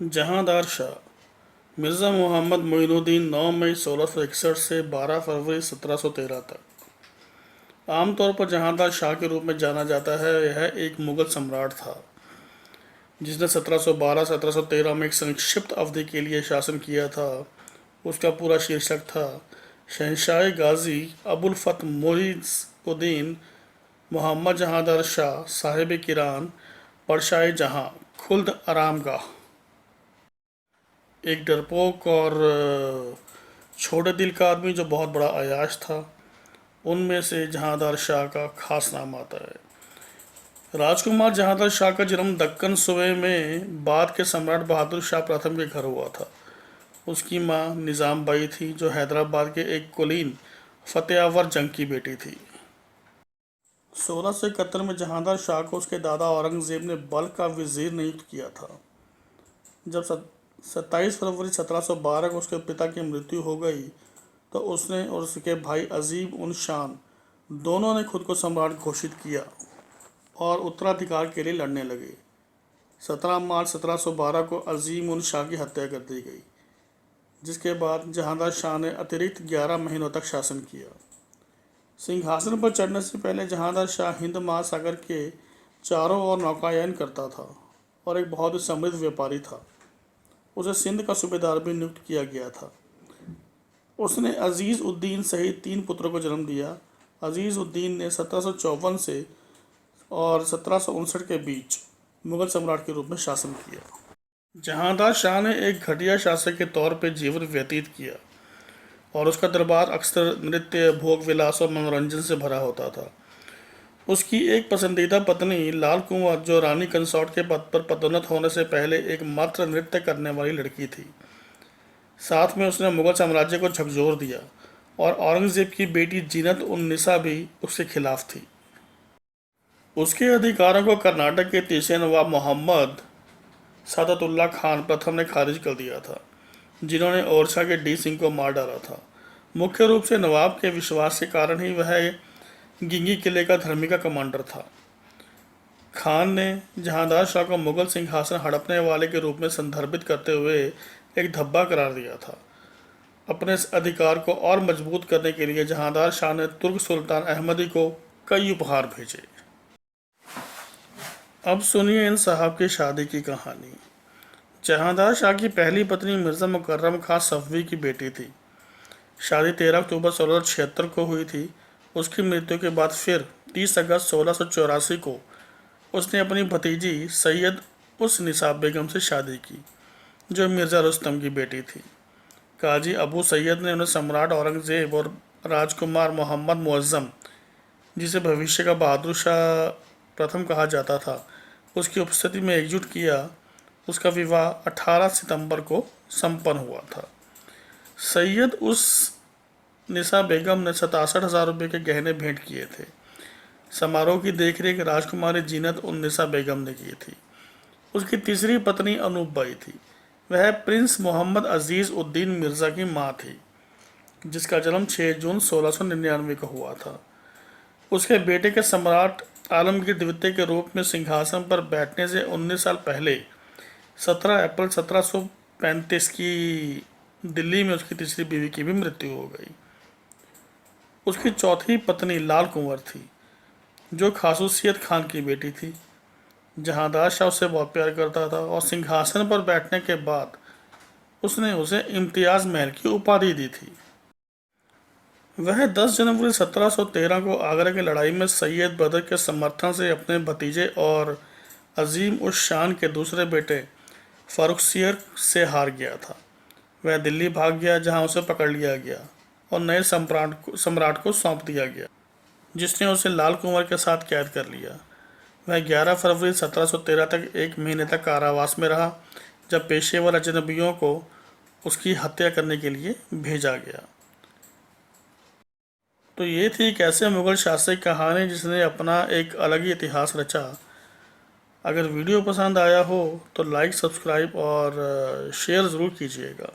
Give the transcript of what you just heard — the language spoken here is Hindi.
जहांदार शाह मिर्ज़ा मोहम्मद मोइनुद्दीन 9 मई 1661 से 12 फरवरी 1713 तक आमतौर पर जहांदार शाह के रूप में जाना जाता है। यह एक मुग़ल सम्राट था जिसने 1712-1713 में एक संक्षिप्त अवधि के लिए शासन किया था। उसका पूरा शीर्षक था शहंशाह गाज़ी अबुल फ़त मुइज़-उद-दीन मोहम्मद जहांदार शाह साहिब किरान परशाए जहां खुल्द आरामगाह। एक डरपोक और छोटे दिल का आदमी जो बहुत बड़ा अयाश था, उनमें से जहांदार शाह का खास नाम आता है। राजकुमार जहांदार शाह का जन्म दक्कन सूबे में बाद के सम्राट बहादुर शाह प्रथम के घर हुआ था। उसकी मां निज़ाम बाई थी जो हैदराबाद के एक कुलीन फतेहावर जंग की बेटी थी। 1671 में जहांदार शाह को उसके दादा औरंगज़ेब ने बल्ख का वज़ीर नियुक्त किया था। जब 27 फरवरी 1712 को उसके पिता की मृत्यु हो गई तो उसने और उसके भाई अजीम उन शान दोनों ने खुद को सम्राट घोषित किया और उत्तराधिकार के लिए लड़ने लगे। 17 मार्च 1712 को अजीम उन शाह की हत्या कर दी गई, जिसके बाद जहांदार शाह ने अतिरिक्त 11 महीनों तक शासन किया। सिंहासन पर चढ़ने से पहले जहांदार शाह हिंद महासागर के चारों ओर नौकायन करता था और एक बहुत ही समृद्ध व्यापारी था। उसे सिंध का सूबेदार भी नियुक्त किया गया था। उसने अजीज़ उद्दीन सहित 3 पुत्रों को जन्म दिया। अजीज़ उद्दीन ने 1754 से और 1759 के बीच मुग़ल सम्राट के रूप में शासन किया। जहांदार शाह ने एक घटिया शासक के तौर पर जीवन व्यतीत किया और उसका दरबार अक्सर नृत्य, भोग विलास और मनोरंजन से भरा होता था। उसकी एक पसंदीदा पत्नी लाल कुंवर, जो रानी कंसॉर्ट के पद पर पदोन्नत होने से पहले एकमात्र नृत्य करने वाली लड़की थी। साथ में उसने मुग़ल साम्राज्य को झकझोर दिया और औरंगज़ेब की बेटी जीनत उन निसा भी उसके खिलाफ थी। उसके अधिकारों को कर्नाटक के तीसरे नवाब मोहम्मद सादतुल्लाह खान प्रथम ने खारिज कर दिया था, जिन्होंने ओरछा के डी सिंह को मार डाला था। मुख्य रूप से नवाब के विश्वास के कारण ही वह गिंगी किले का धर्मी का कमांडर था। खान ने जहांदार शाह को मुग़ल सिंहासन हड़पने वाले के रूप में संदर्भित करते हुए एक धब्बा करार दिया था। अपने इस अधिकार को और मजबूत करने के लिए जहांदार शाह ने तुर्क सुल्तान अहमदी को कई उपहार भेजे। अब सुनिए इन साहब की शादी की कहानी। जहांदार शाह की पहली पत्नी मिर्ज़ा मुकर्रम खां सफवी की बेटी थी। शादी 13 अक्टूबर 1676 को हुई थी। उसकी मृत्यु के बाद फिर 30 अगस्त 1684 को उसने अपनी भतीजी सैयद उस निसाब बेगम से शादी की, जो मिर्ज़ा रुस्तम की बेटी थी। काजी अबू सैयद ने उन्हें सम्राट औरंगज़ेब और राजकुमार मोहम्मद मुअज़्ज़म, जिसे भविष्य का बहादुर शाह प्रथम कहा जाता था, उसकी उपस्थिति में एकजुट किया। उसका विवाह 18 सितंबर को संपन्न हुआ था। सैयद उस निसा बेगम ने 67,000 रुपये के गहने भेंट किए थे। समारोह की देखरेख राजकुमारी जीनत उन निसा बेगम ने की थी। उसकी तीसरी पत्नी अनूप बाई थी। वह प्रिंस मोहम्मद अजीज़ उद्दीन मिर्ज़ा की मां थी, जिसका जन्म 6 जून 1699 को हुआ था। उसके बेटे के सम्राट आलमगीर द्वितीय के रूप में सिंहासन पर बैठने से 19 साल पहले 17 अप्रैल 1735 की दिल्ली में उसकी तीसरी बीवी की भी मृत्यु हो गई। उसकी चौथी पत्नी लाल कुंवर थी, जो खासूसियत खान की बेटी थी। जहांदार शाह उससे बहुत प्यार करता था और सिंहासन पर बैठने के बाद उसने उसे इम्तियाज़ महल की उपाधि दी थी। वह 10 जनवरी 1713 को आगरा की लड़ाई में सैयद बदर के समर्थन से अपने भतीजे और अजीम उस शान के दूसरे बेटे फ़र्रुखसियर से हार गया था। वह दिल्ली भाग गया, जहां उसे पकड़ लिया गया और नए सम्राट को सौंप दिया गया, जिसने उसे लाल कुंवर के साथ कैद कर लिया। वह 11 फरवरी 1713 तक 1 महीने तक कारावास में रहा, जब पेशेवर अजनबियों को उसकी हत्या करने के लिए भेजा गया। तो ये थी एक ऐसे मुग़ल शासक की कहानी जिसने अपना एक अलग ही इतिहास रचा। अगर वीडियो पसंद आया हो तो लाइक, सब्सक्राइब और शेयर ज़रूर कीजिएगा।